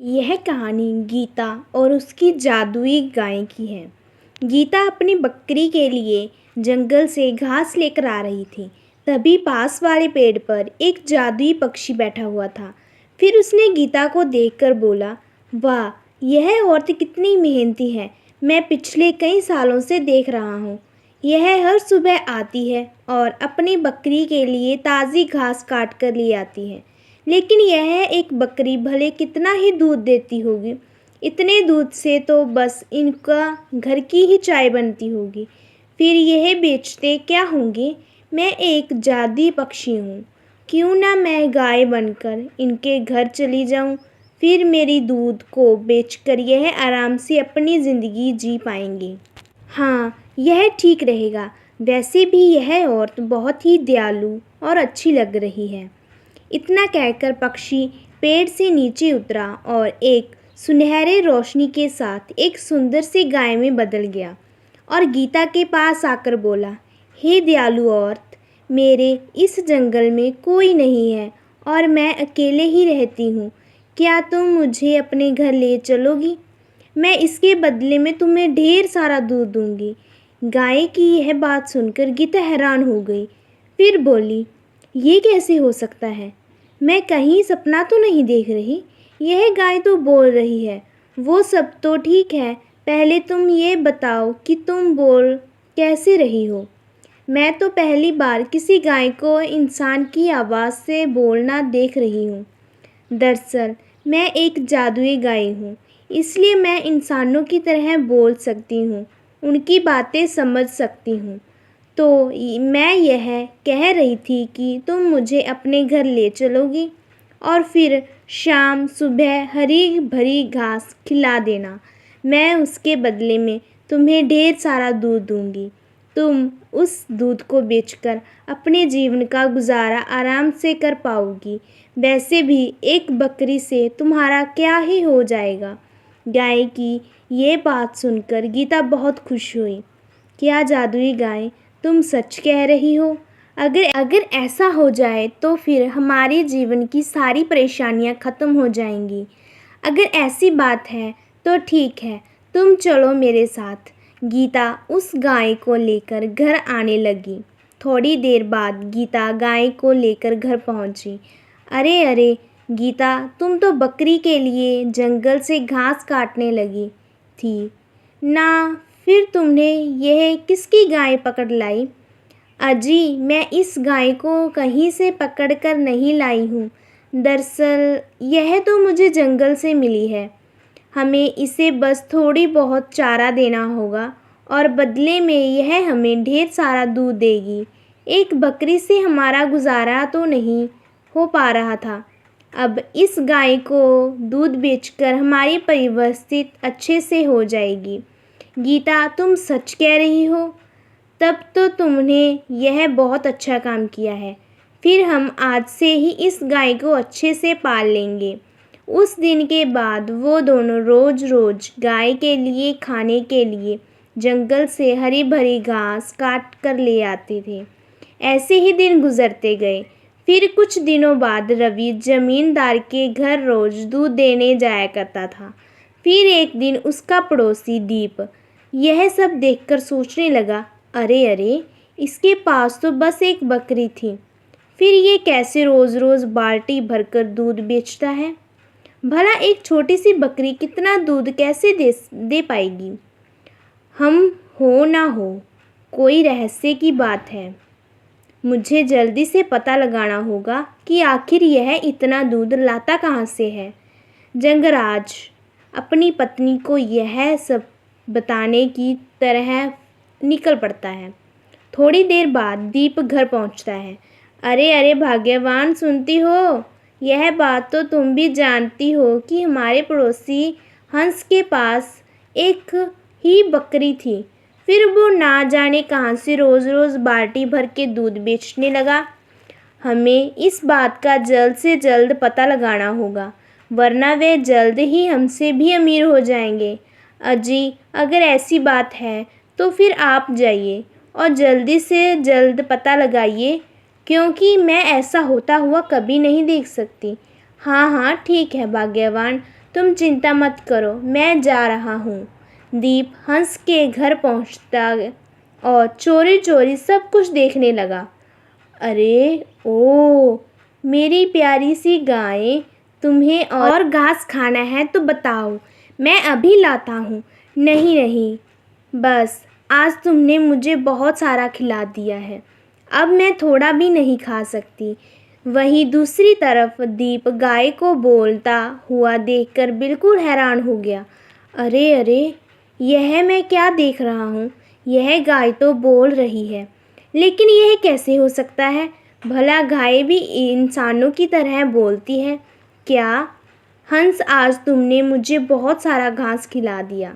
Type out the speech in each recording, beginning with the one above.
यह कहानी गीता और उसकी जादुई गाय की है। गीता अपनी बकरी के लिए जंगल से घास लेकर आ रही थी। तभी पास वाले पेड़ पर एक जादुई पक्षी बैठा हुआ था। फिर उसने गीता को देखकर बोला, वाह, यह औरत कितनी मेहनती है। मैं पिछले कई सालों से देख रहा हूँ। यह हर सुबह आती है और अपनी बकरी के लिए ताज़ी घास काट कर ले आती है। लेकिन यह एक बकरी भले कितना ही दूध देती होगी, इतने दूध से तो बस इनका घर की ही चाय बनती होगी। फिर यह बेचते क्या होंगे। मैं एक जादुई पक्षी हूँ, क्यों ना मैं गाय बनकर इनके घर चली जाऊँ। फिर मेरी दूध को बेचकर यह आराम से अपनी ज़िंदगी जी पाएंगे। हाँ, यह ठीक रहेगा। वैसे भी यह औरत बहुत ही दयालु और अच्छी लग रही है। इतना कहकर पक्षी पेड़ से नीचे उतरा और एक सुनहरे रोशनी के साथ एक सुंदर सी गाय में बदल गया और गीता के पास आकर बोला, हे दयालु औरत, मेरे इस जंगल में कोई नहीं है और मैं अकेले ही रहती हूँ। क्या तुम मुझे अपने घर ले चलोगी? मैं इसके बदले में तुम्हें ढेर सारा दूध दूंगी। गाय की यह बात सुनकर गीता हैरान हो गई। फिर बोली, ये कैसे हो सकता है? मैं कहीं सपना तो नहीं देख रही। यह गाय तो बोल रही है। वो सब तो ठीक है, पहले तुम ये बताओ कि तुम बोल कैसे रही हो। मैं तो पहली बार किसी गाय को इंसान की आवाज़ से बोलना देख रही हूँ। दरअसल मैं एक जादुई गाय हूँ, इसलिए मैं इंसानों की तरह बोल सकती हूँ, उनकी बातें समझ सकती हूँ। तो मैं यह कह रही थी कि तुम मुझे अपने घर ले चलोगी और फिर शाम सुबह हरी भरी घास खिला देना। मैं उसके बदले में तुम्हें ढेर सारा दूध दूंगी। तुम उस दूध को बेचकर अपने जीवन का गुजारा आराम से कर पाओगी। वैसे भी एक बकरी से तुम्हारा क्या ही हो जाएगा। गाय की ये बात सुनकर गीता बहुत खुश हुई। क्या जादुई गाय, तुम सच कह रही हो? अगर ऐसा हो जाए तो फिर हमारे जीवन की सारी परेशानियां ख़त्म हो जाएंगी। अगर ऐसी बात है तो ठीक है, तुम चलो मेरे साथ। गीता उस गाय को लेकर घर आने लगी। थोड़ी देर बाद गीता गाय को लेकर घर पहुंची। अरे अरे गीता, तुम तो बकरी के लिए जंगल से घास काटने लगी थी ना? फिर तुमने यह किसकी गाय पकड़ लाई? अजी, मैं इस गाय को कहीं से पकड़ कर नहीं लाई हूँ। दरअसल यह तो मुझे जंगल से मिली है। हमें इसे बस थोड़ी बहुत चारा देना होगा और बदले में यह हमें ढेर सारा दूध देगी। एक बकरी से हमारा गुजारा तो नहीं हो पा रहा था। अब इस गाय को दूध बेचकर हमारी परिवस्थिति अच्छे से हो जाएगी। गीता, तुम सच कह रही हो? तब तो तुमने यह बहुत अच्छा काम किया है। फिर हम आज से ही इस गाय को अच्छे से पाल लेंगे। उस दिन के बाद वो दोनों रोज़ रोज़ गाय के लिए खाने के लिए जंगल से हरी भरी घास काट कर ले आते थे। ऐसे ही दिन गुजरते गए। फिर कुछ दिनों बाद रवि जमींदार के घर रोज़ दूध देने जाया करता था। फिर एक दिन उसका पड़ोसी दीप यह सब देखकर सोचने लगा, अरे अरे, इसके पास तो बस एक बकरी थी, फिर ये कैसे रोज़ रोज़ बाल्टी भरकर दूध बेचता है। भला एक छोटी सी बकरी कितना दूध कैसे दे पाएगी। हम हो ना हो, कोई रहस्य की बात है। मुझे जल्दी से पता लगाना होगा कि आखिर यह इतना दूध लाता कहाँ से है। जंगराज अपनी पत्नी को यह सब बताने की तरह निकल पड़ता है। थोड़ी देर बाद दीप घर पहुंचता है। अरे अरे भाग्यवान, सुनती हो? यह बात तो तुम भी जानती हो कि हमारे पड़ोसी हंस के पास एक ही बकरी थी। फिर वो ना जाने कहाँ से रोज़ रोज़ बाल्टी भर के दूध बेचने लगा। हमें इस बात का जल्द से जल्द पता लगाना होगा, वरना वे जल्द ही हमसे भी अमीर हो जाएंगे। अजी, अगर ऐसी बात है तो फिर आप जाइए और जल्दी से जल्द पता लगाइए, क्योंकि मैं ऐसा होता हुआ कभी नहीं देख सकती। हाँ हाँ ठीक है भाग्यवान, तुम चिंता मत करो, मैं जा रहा हूँ। दीप हंस के घर पहुँचता और चोरी चोरी सब कुछ देखने लगा। अरे ओ मेरी प्यारी सी गाय, तुम्हें और घास खाना है तो बताओ, मैं अभी लाता हूँ। नहीं नहीं, बस आज तुमने मुझे बहुत सारा खिला दिया है, अब मैं थोड़ा भी नहीं खा सकती। वहीं दूसरी तरफ दीप गाय को बोलता हुआ देखकर बिल्कुल हैरान हो गया। अरे अरे, यह मैं क्या देख रहा हूँ? यह गाय तो बोल रही है, लेकिन यह कैसे हो सकता है? भला गाय भी इंसानों की तरह बोलती है क्या? हंस, आज तुमने मुझे बहुत सारा घास खिला दिया,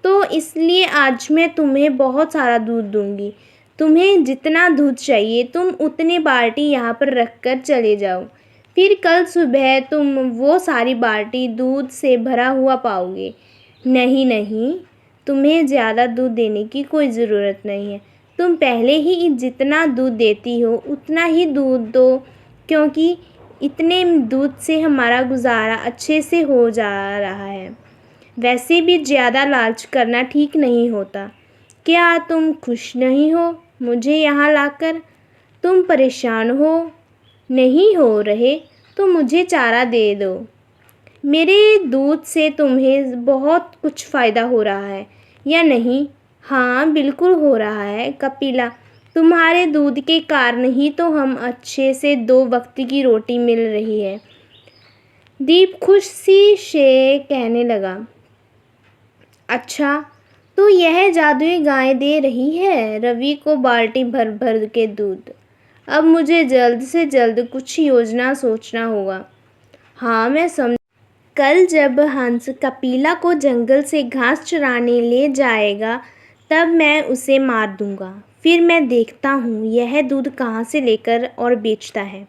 तो इसलिए आज मैं तुम्हें बहुत सारा दूध दूंगी। तुम्हें जितना दूध चाहिए तुम उतने बाल्टी यहाँ पर रख कर चले जाओ। फिर कल सुबह तुम वो सारी बाल्टी दूध से भरा हुआ पाओगे। नहीं नहीं, तुम्हें ज़्यादा दूध देने की कोई ज़रूरत नहीं है। तुम पहले ही जितना दूध देती हो उतना ही दूध दो, क्योंकि इतने दूध से हमारा गुजारा अच्छे से हो जा रहा है। वैसे भी ज़्यादा लालच करना ठीक नहीं होता। क्या तुम खुश नहीं हो मुझे यहाँ लाकर? तुम परेशान हो नहीं हो रहे तो मुझे चारा दे दो। मेरे दूध से तुम्हें बहुत कुछ फ़ायदा हो रहा है या नहीं? हाँ बिल्कुल हो रहा है कपिला, तुम्हारे दूध के कारण ही तो हम अच्छे से 2 वक्त की रोटी मिल रही है। दीप खुशी से कहने लगा। अच्छा, तो यह जादुई गाय दे रही है रवि को बाल्टी भर भर के दूध। अब मुझे जल्द से जल्द कुछ योजना सोचना होगा। हाँ मैं समझ। कल जब हंस कपिला को जंगल से घास चराने ले जाएगा तब मैं उसे मार दूंगा। फिर मैं देखता हूँ यह दूध कहाँ से लेकर और बेचता है।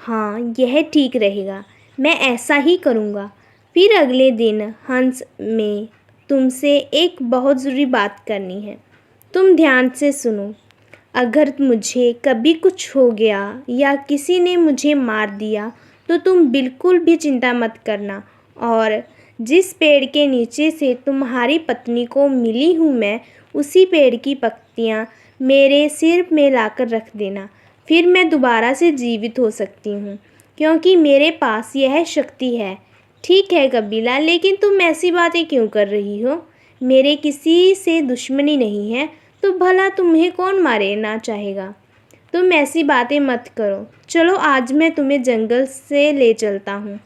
हाँ यह ठीक रहेगा, मैं ऐसा ही करूँगा। फिर अगले दिन हंस, में तुमसे एक बहुत ज़रूरी बात करनी है, तुम ध्यान से सुनो। अगर मुझे कभी कुछ हो गया या किसी ने मुझे मार दिया तो तुम बिल्कुल भी चिंता मत करना, और जिस पेड़ के नीचे से तुम्हारी पत्नी को मिली हूँ मैं, उसी पेड़ की पत्तियाँ मेरे सिर में लाकर रख देना। फिर मैं दोबारा से जीवित हो सकती हूँ, क्योंकि मेरे पास यह शक्ति है। ठीक है कबीला, लेकिन तुम ऐसी बातें क्यों कर रही हो? मेरे किसी से दुश्मनी नहीं है, तो भला तुम्हें कौन मारना चाहेगा? तुम ऐसी बातें मत करो। चलो आज मैं तुम्हें जंगल से ले चलता हूँ।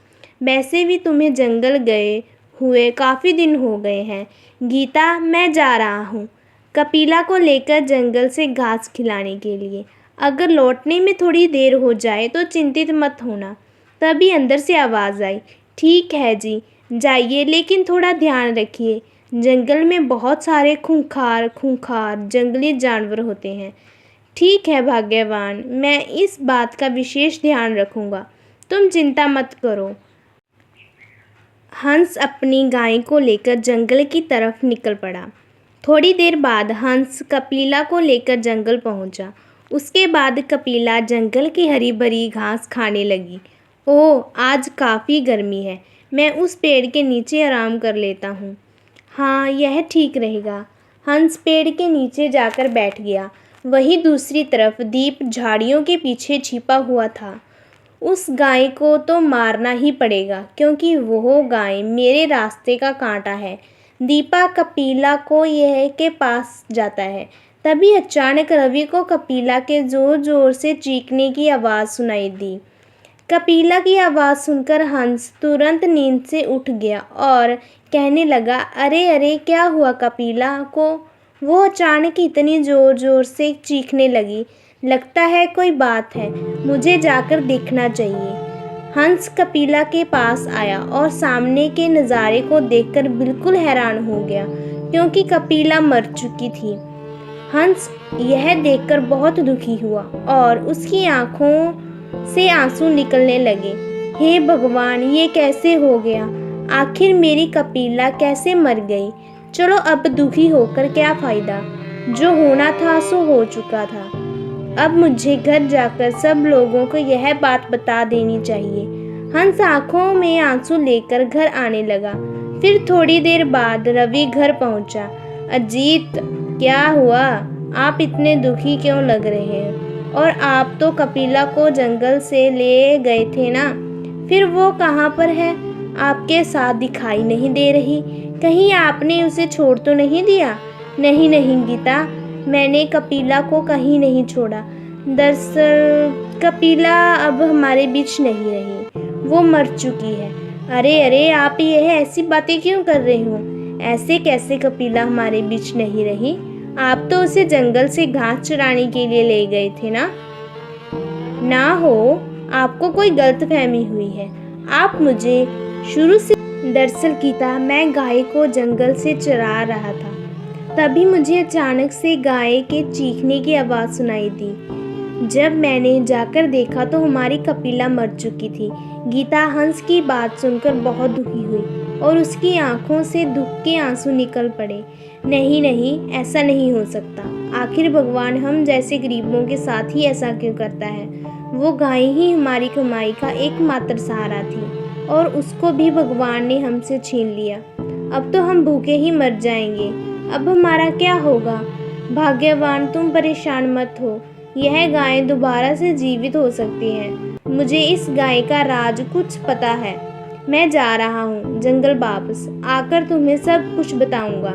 वैसे भी तुम्हें जंगल गए हुए काफ़ी दिन हो गए हैं। गीता, मैं जा रहा हूँ कपिला को लेकर जंगल से घास खिलाने के लिए। अगर लौटने में थोड़ी देर हो जाए तो चिंतित मत होना। तभी अंदर से आवाज़ आई। ठीक है जी, जाइए, लेकिन थोड़ा ध्यान रखिए। जंगल में बहुत सारे खूंखार खूंखार जंगली जानवर होते हैं। ठीक है भाग्यवान, मैं इस बात का विशेष ध्यान रखूँगा, तुम चिंता मत करो। हंस अपनी गाय को लेकर जंगल की तरफ निकल पड़ा। थोड़ी देर बाद हंस कपिला को लेकर जंगल पहुंचा। उसके बाद कपिला जंगल की हरी भरी घास खाने लगी। ओह, आज काफ़ी गर्मी है, मैं उस पेड़ के नीचे आराम कर लेता हूँ। हाँ यह ठीक रहेगा। हंस पेड़ के नीचे जाकर बैठ गया। वहीं दूसरी तरफ दीप झाड़ियों के पीछे छिपा हुआ था। उस गाय को तो मारना ही पड़ेगा, क्योंकि वो गाय मेरे रास्ते का कांटा है। दीपा कपिला को यह के पास जाता है। तभी अचानक रवि को कपिला के ज़ोर ज़ोर से चीखने की आवाज़ सुनाई दी। कपिला की आवाज़ सुनकर हंस तुरंत नींद से उठ गया और कहने लगा, अरे अरे, क्या हुआ कपिला को? वो अचानक इतनी ज़ोर ज़ोर से चीखने लगी। लगता है कोई बात है, मुझे जाकर देखना चाहिए। हंस कपिला के पास आया और सामने के नज़ारे को देखकर बिल्कुल हैरान हो गया, क्योंकि कपिला मर चुकी थी। हंस यह देखकर बहुत दुखी हुआ और उसकी आंखों से आंसू निकलने लगे। हे भगवान, ये कैसे हो गया? आखिर मेरी कपिला कैसे मर गई? चलो अब दुखी होकर क्या फ़ायदा, जो होना था सो हो चुका था। अब मुझे घर जाकर सब लोगों को यह बात बता देनी चाहिए। हंस आंखों में आंसू लेकर घर आने लगा। फिर थोड़ी देर बाद रवि घर पहुंचा। अजीत, क्या हुआ? आप इतने दुखी क्यों लग रहे हैं? और आप तो कपिला को जंगल से ले गए थे ना? फिर वो कहाँ पर है? आपके साथ दिखाई नहीं दे रही। कहीं आपने उसे छोड़ तो नहीं दिया? नहीं नहीं गीता, मैंने कपिला को कहीं नहीं छोड़ा। दरअसल कपिला अब हमारे बीच नहीं रही, वो मर चुकी है। अरे अरे, आप यह ऐसी बातें क्यों कर रहे हो? ऐसे कैसे कपिला हमारे बीच नहीं रही? आप तो उसे जंगल से घास चराने के लिए ले गए थे ना? ना हो, आपको कोई गलतफहमी हुई है। आप मुझे शुरू से दरअसल गीता, मैं गाय को जंगल से चरा रहा था। तभी मुझे अचानक से गाय के चीखने की आवाज़ सुनाई दी। जब मैंने जाकर देखा तो हमारी कपिला मर चुकी थी। गीता हंस की बात सुनकर बहुत दुखी हुई और उसकी आंखों से दुख के आंसू निकल पड़े। नहीं नहीं, ऐसा नहीं हो सकता। आखिर भगवान हम जैसे गरीबों के साथ ही ऐसा क्यों करता है? वो गाय ही हमारी कमाई का एकमात्र सहारा थी और उसको भी भगवान ने हमसे छीन लिया। अब तो हम भूखे ही मर जाएंगे। अब हमारा क्या होगा? भाग्यवान तुम परेशान मत हो, यह गाय दोबारा से जीवित हो सकती है। मुझे इस गाय का राज कुछ पता है। मैं जा रहा हूँ जंगल वापस, आकर तुम्हें सब कुछ बताऊंगा।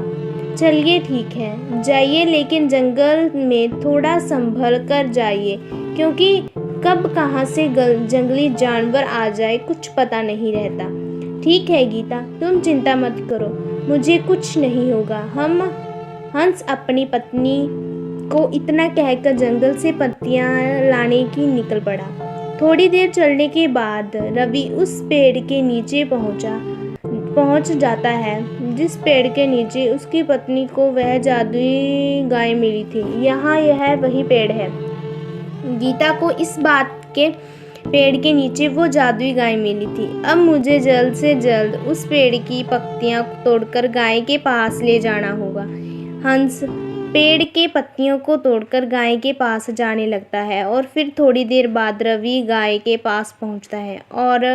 चलिए ठीक है, जाइए, लेकिन जंगल में थोड़ा संभल कर जाइए, क्योंकि कब कहाँ से जंगली जानवर आ जाए कुछ पता नहीं रहता। ठीक है गीता, तुम चिंता मत करो, मुझे कुछ नहीं होगा। हंस अपनी पत्नी को इतना कहकर जंगल से पत्तियां लाने की निकल पड़ा। थोड़ी देर चलने के बाद रवि उस पेड़ के नीचे पहुंच जाता है जिस पेड़ के नीचे उसकी पत्नी को वह जादुई गाय मिली थी। यहाँ यह वही पेड़ है। गीता को इस बात के पेड़ के नीचे वो जादुई गाय मिली थी। अब मुझे जल्द से जल्द उस पेड़ की पत्तियां तोड़कर गाय के पास ले जाना होगा। हंस पेड़ के पत्तियों को तोड़कर गाय के पास जाने लगता है और फिर थोड़ी देर बाद रवि गाय के पास पहुंचता है और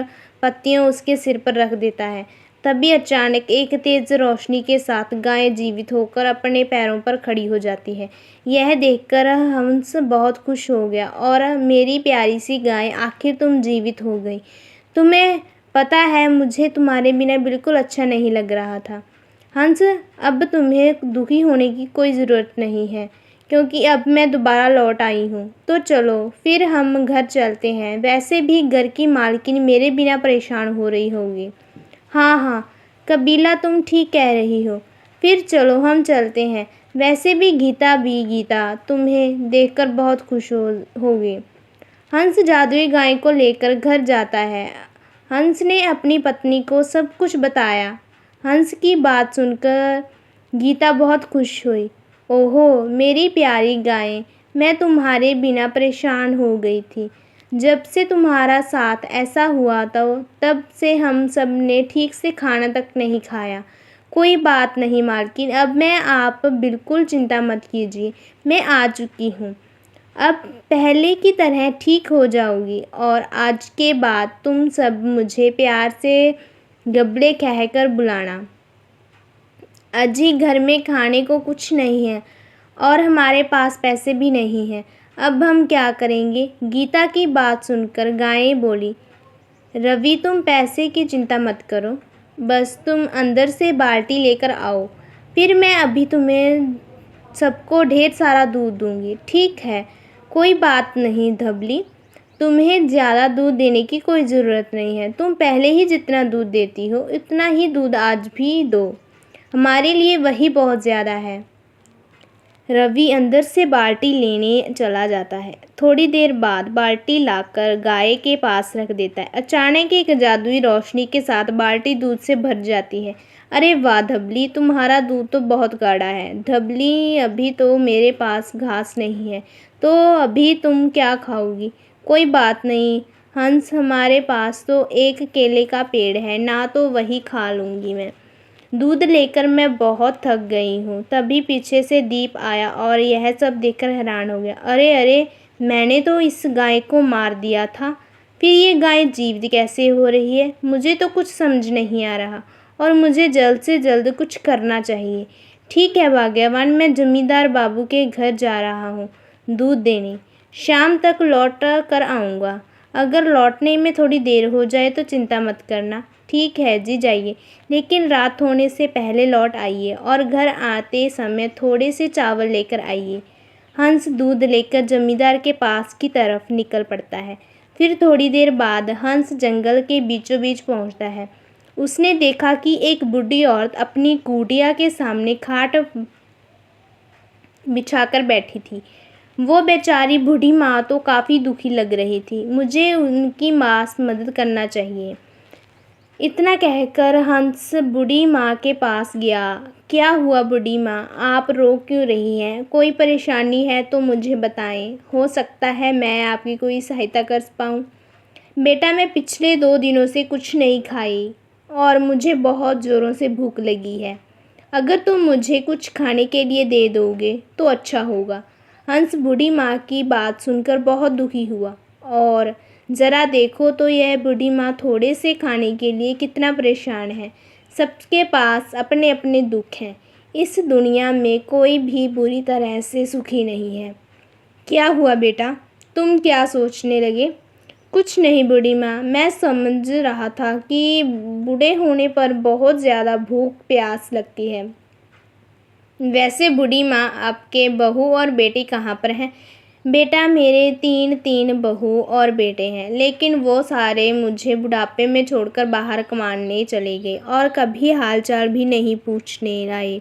पत्तियां उसके सिर पर रख देता है। तभी अचानक एक तेज रोशनी के साथ गाय जीवित होकर अपने पैरों पर खड़ी हो जाती है। यह देखकर हंस बहुत खुश हो गया और मेरी प्यारी सी गाय, आखिर तुम जीवित हो गई। तुम्हें पता है, मुझे तुम्हारे बिना बिल्कुल अच्छा नहीं लग रहा था। हंस, अब तुम्हें दुखी होने की कोई ज़रूरत नहीं है, क्योंकि अब मैं दोबारा लौट आई हूँ। तो चलो फिर हम घर चलते हैं। वैसे भी घर की मालकिन मेरे बिना परेशान हो रही होगी। हाँ हाँ कबीला, तुम ठीक कह रही हो। फिर चलो हम चलते हैं। वैसे भी गीता तुम्हें देखकर बहुत खुश होगी। हंस जादुई गाय को लेकर घर जाता है। हंस ने अपनी पत्नी को सब कुछ बताया। हंस की बात सुनकर गीता बहुत खुश हुई। ओहो मेरी प्यारी गाय, मैं तुम्हारे बिना परेशान हो गई थी। जब से तुम्हारा साथ ऐसा हुआ तो तब से हम सब ने ठीक से खाना तक नहीं खाया। कोई बात नहीं मालकिन, अब आप बिल्कुल चिंता मत कीजिए, मैं आ चुकी हूँ। अब पहले की तरह ठीक हो जाओगी और आज के बाद तुम सब मुझे प्यार से गबड़े कहकर बुलाना। अजी, घर में खाने को कुछ नहीं है और हमारे पास पैसे भी नहीं हैं। अब हम क्या करेंगे? गीता की बात सुनकर गाय बोली। रवि, तुम पैसे की चिंता मत करो, बस तुम अंदर से बाल्टी लेकर आओ, फिर मैं अभी तुम्हें सबको ढेर सारा दूध दूंगी। ठीक है, कोई बात नहीं धबली, तुम्हें ज़्यादा दूध देने की कोई ज़रूरत नहीं है। तुम पहले ही जितना दूध देती हो उतना ही दूध आज भी दो, हमारे लिए वही बहुत ज़्यादा है। रवि अंदर से बाल्टी लेने चला जाता है। थोड़ी देर बाद बाल्टी लाकर गाय के पास रख देता है। अचानक एक जादुई रोशनी के साथ बाल्टी दूध से भर जाती है। अरे वाह धबली, तुम्हारा दूध तो बहुत गाढ़ा है। धबली, अभी तो मेरे पास घास नहीं है, तो अभी तुम क्या खाओगी? कोई बात नहीं हंस, हमारे पास तो एक केले का पेड़ है ना, तो वही खा लूँगी मैं। दूध लेकर मैं बहुत थक गई हूँ। तभी पीछे से दीप आया और यह सब देखकर हैरान हो गया। अरे अरे, मैंने तो इस गाय को मार दिया था। फिर ये गाय जीवित कैसे हो रही है? मुझे तो कुछ समझ नहीं आ रहा और मुझे जल्द से जल्द कुछ करना चाहिए। ठीक है भाग्यवान, मैं जमींदार बाबू के घर जा रहा हूँ दूध देने। शाम तक लौट कर आऊँगा। अगर लौटने में थोड़ी देर हो जाए तो चिंता मत करना। ठीक है जी, जाइए, लेकिन रात होने से पहले लौट आइए और घर आते समय थोड़े से चावल लेकर आइए। हंस दूध लेकर जमींदार के पास की तरफ निकल पड़ता है। फिर थोड़ी देर बाद हंस जंगल के बीचों बीच पहुंचता है। उसने देखा कि एक बूढ़ी औरत अपनी कुटिया के सामने खाट बिछाकर बैठी थी। वो बेचारी बूढ़ी माँ तो काफ़ी दुखी लग रही थी। मुझे उनकी मदद करना चाहिए। इतना कहकर हंस बूढ़ी माँ के पास गया। क्या हुआ बूढ़ी माँ, आप रो क्यों रही हैं? कोई परेशानी है तो मुझे बताएं, हो सकता है मैं आपकी कोई सहायता कर पाऊँ। बेटा, मैं पिछले 2 दिनों से कुछ नहीं खाई और मुझे बहुत ज़ोरों से भूख लगी है। अगर तुम मुझे कुछ खाने के लिए दे दोगे तो अच्छा होगा। हंस बूढ़ी माँ की बात सुनकर बहुत दुखी हुआ और ज़रा देखो तो यह बूढ़ी माँ थोड़े से खाने के लिए कितना परेशान है। सबके पास अपने अपने दुख हैं। इस दुनिया में कोई भी बुरी तरह से सुखी नहीं है। क्या हुआ बेटा, तुम क्या सोचने लगे? कुछ नहीं बूढ़ी माँ, मैं समझ रहा था कि बूढ़े होने पर बहुत ज़्यादा भूख प्यास लगती है। वैसे बूढ़ी माँ, आपके बहू और बेटी कहाँ पर हैं? बेटा, मेरे तीन बहू और बेटे हैं, लेकिन वो सारे मुझे बुढ़ापे में छोड़कर बाहर कमाने चले गए और कभी हालचाल भी नहीं पूछने आए।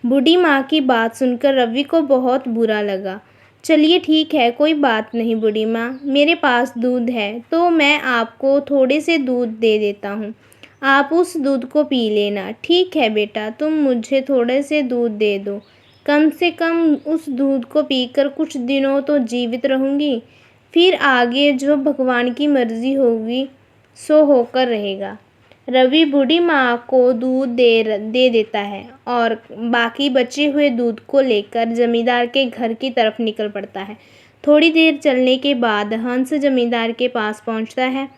बूढ़ी माँ की बात सुनकर रवि को बहुत बुरा लगा। चलिए ठीक है, कोई बात नहीं बूढ़ी माँ, मेरे पास दूध है तो मैं आपको थोड़े से दूध दे देता हूँ। आप उस दूध को पी लेना। ठीक है बेटा, तुम मुझे थोड़े से दूध दे दो। कम से कम उस दूध को पीकर कुछ दिनों तो जीवित रहूँगी। फिर आगे जो भगवान की मर्ज़ी होगी सो होकर रहेगा। रवि बूढ़ी माँ को दूध दे देता है और बाकी बचे हुए दूध को लेकर जमींदार के घर की तरफ निकल पड़ता है। थोड़ी देर चलने के बाद हंस जमींदार के पास पहुँचता है।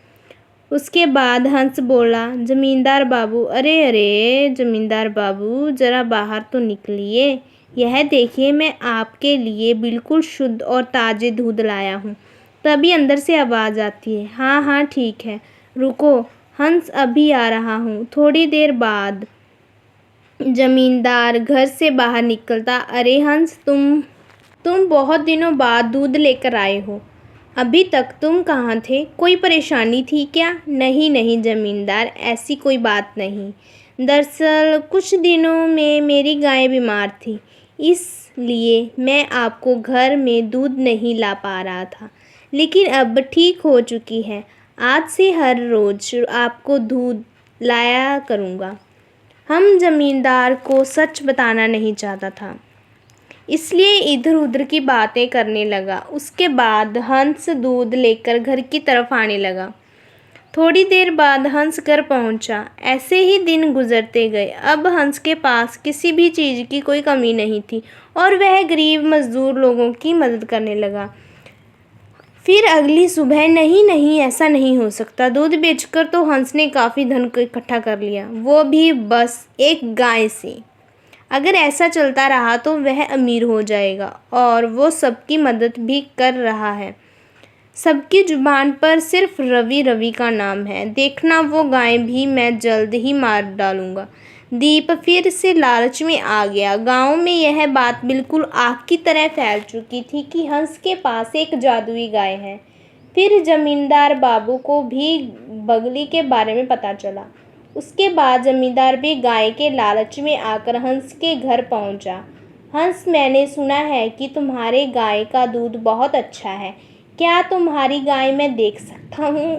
उसके बाद हंस बोला, जमींदार बाबू, अरे अरे जमींदार बाबू, ज़रा बाहर तो निकलिए। यह देखिए, मैं आपके लिए बिल्कुल शुद्ध और ताज़े दूध लाया हूँ। तभी अंदर से आवाज़ आती है, हाँ हाँ ठीक है, रुको, हंस अभी आ रहा हूँ। थोड़ी देर बाद जमींदार घर से बाहर निकलता। अरे हंस, तुम बहुत दिनों बाद दूध लेकर आए हो। अभी तक तुम कहाँ थे? कोई परेशानी थी क्या? नहीं नहीं जमींदार, ऐसी कोई बात नहीं। दरअसल कुछ दिनों में मेरी गाय बीमार थी, इसलिए मैं आपको घर में दूध नहीं ला पा रहा था, लेकिन अब ठीक हो चुकी है। आज से हर रोज़ आपको दूध लाया करूँगा। हम जमींदार को सच बताना नहीं चाहता था, इसलिए इधर उधर की बातें करने लगा। उसके बाद हंस दूध लेकर घर की तरफ आने लगा। थोड़ी देर बाद हंस घर पहुंचा। ऐसे ही दिन गुजरते गए। अब हंस के पास किसी भी चीज़ की कोई कमी नहीं थी और वह गरीब मजदूर लोगों की मदद करने लगा। फिर अगली सुबह, नहीं नहीं, ऐसा नहीं हो सकता। दूध बेचकर तो हंस ने काफ़ी धन इकट्ठा कर लिया, वो भी बस एक गाय से। अगर ऐसा चलता रहा तो वह अमीर हो जाएगा और वो सबकी मदद भी कर रहा है। सबकी जुबान पर सिर्फ रवि रवि का नाम है। देखना, वो गाय भी मैं जल्द ही मार डालूंगा। दीप फिर से लालच में आ गया। गांव में यह बात बिल्कुल आग की तरह फैल चुकी थी कि हंस के पास एक जादुई गाय है। फिर जमींदार बाबू को भी बगली के बारे में पता चला। उसके बाद जमींदार भी गाय के लालच में आकर हंस के घर पहुंचा। हंस, मैंने सुना है कि तुम्हारे गाय का दूध बहुत अच्छा है। क्या तुम्हारी गाय मैं देख सकता हूँ?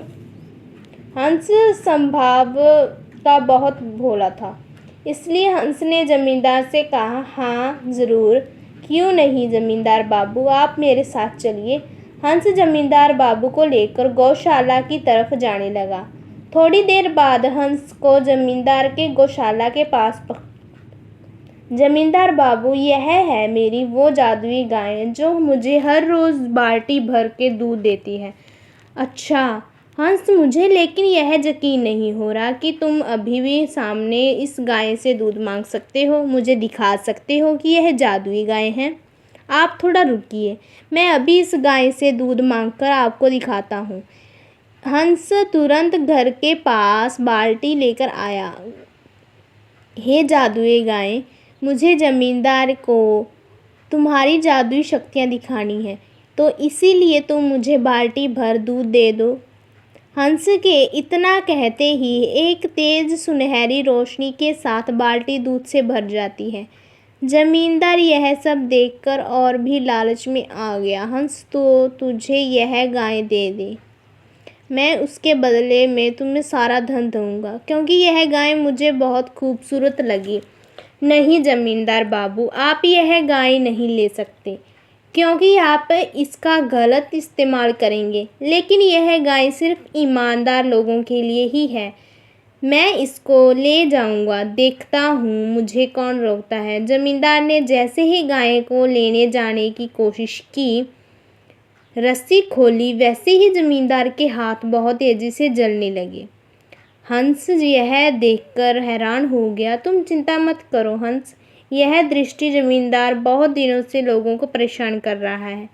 हंस संभाव का बहुत भोला था, इसलिए हंस ने जमींदार से कहा, हाँ ज़रूर, क्यों नहीं जमींदार बाबू, आप मेरे साथ चलिए। हंस जमींदार बाबू को लेकर गौशाला की तरफ जाने लगा। थोड़ी देर बाद हंस को जमींदार के गौशाला के पास जमींदार बाबू, यह है मेरी वो जादुई गाय जो मुझे हर रोज़ बाल्टी भर के दूध देती है। अच्छा, हंस, मुझे लेकिन यह यकीन नहीं हो रहा कि तुम अभी भी सामने इस गाय से दूध मांग सकते हो, मुझे दिखा सकते हो कि यह जादुई गाय है। आप थोड़ा रुकिए, मैं अभी इस गाय से दूध मांगकर आपको दिखाता हूँ। हंस तुरंत घर के पास बाल्टी लेकर आया। हे जादुई गाय, मुझे जमींदार को तुम्हारी जादुई शक्तियाँ दिखानी है, तो इसीलिए तुम मुझे बाल्टी भर दूध दे दो। हंस के इतना कहते ही एक तेज सुनहरी रोशनी के साथ बाल्टी दूध से भर जाती है। जमींदार यह सब देखकर और भी लालच में आ गया। हंस, तो तुझे यह गाय दे दे, मैं उसके बदले में तुम्हें सारा धन दूंगा, क्योंकि यह गाय मुझे बहुत खूबसूरत लगी। नहीं जमींदार बाबू, आप यह गाय नहीं ले सकते, क्योंकि आप इसका गलत इस्तेमाल करेंगे। लेकिन यह गाय सिर्फ ईमानदार लोगों के लिए ही है। मैं इसको ले जाऊंगा, देखता हूँ मुझे कौन रोकता है। जमींदार ने जैसे ही गाय को लेने जाने की कोशिश की, रस्सी खोली, वैसे ही जमींदार के हाथ बहुत तेजी से जलने लगे। हंस यह देखकर हैरान हो गया। तुम चिंता मत करो हंस, यह दृष्टि जमींदार बहुत दिनों से लोगों को परेशान कर रहा है,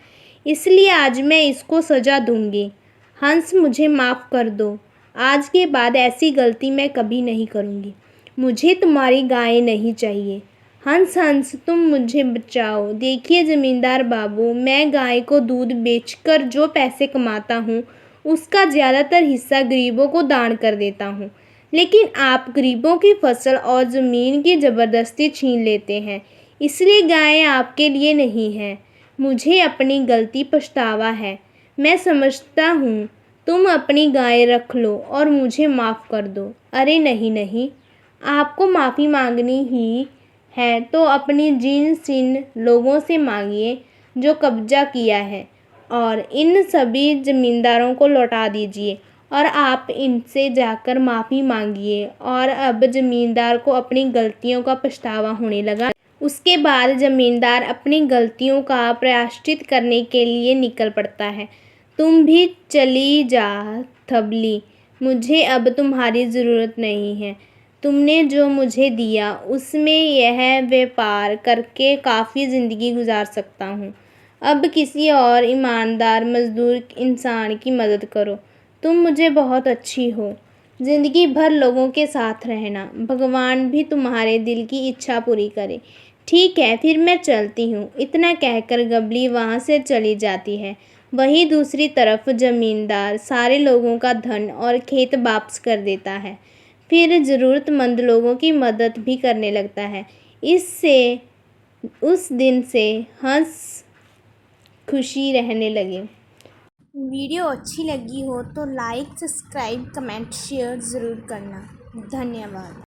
इसलिए आज मैं इसको सजा दूंगी। हंस, मुझे माफ़ कर दो, आज के बाद ऐसी गलती मैं कभी नहीं करूंगी। मुझे तुम्हारी गाय नहीं चाहिए। हंस, हंस, तुम मुझे बचाओ। देखिए जमींदार बाबू, मैं गाय को दूध बेचकर जो पैसे कमाता हूँ, उसका ज़्यादातर हिस्सा गरीबों को दान कर देता हूँ, लेकिन आप गरीबों की फसल और ज़मीन की ज़बरदस्ती छीन लेते हैं, इसलिए गाय आपके लिए नहीं है। मुझे अपनी गलती पछतावा है। मैं समझता हूँ, तुम अपनी गाय रख लो और मुझे माफ़ कर दो। अरे नहीं नहीं, आपको माफ़ी मांगनी ही है तो अपनी जिन लोगों से मांगिए जो कब्जा किया है, और इन सभी ज़मींदारों को लौटा दीजिए और आप इनसे जाकर माफ़ी मांगिए। और अब ज़मींदार को अपनी गलतियों का पछतावा होने लगा। उसके बाद ज़मींदार अपनी गलतियों का प्रायश्चित करने के लिए निकल पड़ता है। तुम भी चली जा थबली, मुझे अब तुम्हारी ज़रूरत नहीं है। तुमने जो मुझे दिया उसमें यह व्यापार करके काफ़ी ज़िंदगी गुजार सकता हूँ। अब किसी और ईमानदार मज़दूर इंसान की मदद करो। तुम मुझे बहुत अच्छी हो। ज़िंदगी भर लोगों के साथ रहना। भगवान भी तुम्हारे दिल की इच्छा पूरी करे। ठीक है, फिर मैं चलती हूँ। इतना कहकर गबली वहाँ से चली जाती है। वहीं दूसरी तरफ जमींदार सारे लोगों का धन और खेत वापस कर देता है। फिर ज़रूरतमंद लोगों की मदद भी करने लगता है। इससे उस दिन से हंस खुशी रहने लगे। वीडियो अच्छी लगी हो तो लाइक, सब्सक्राइब, कमेंट, शेयर ज़रूर करना। धन्यवाद।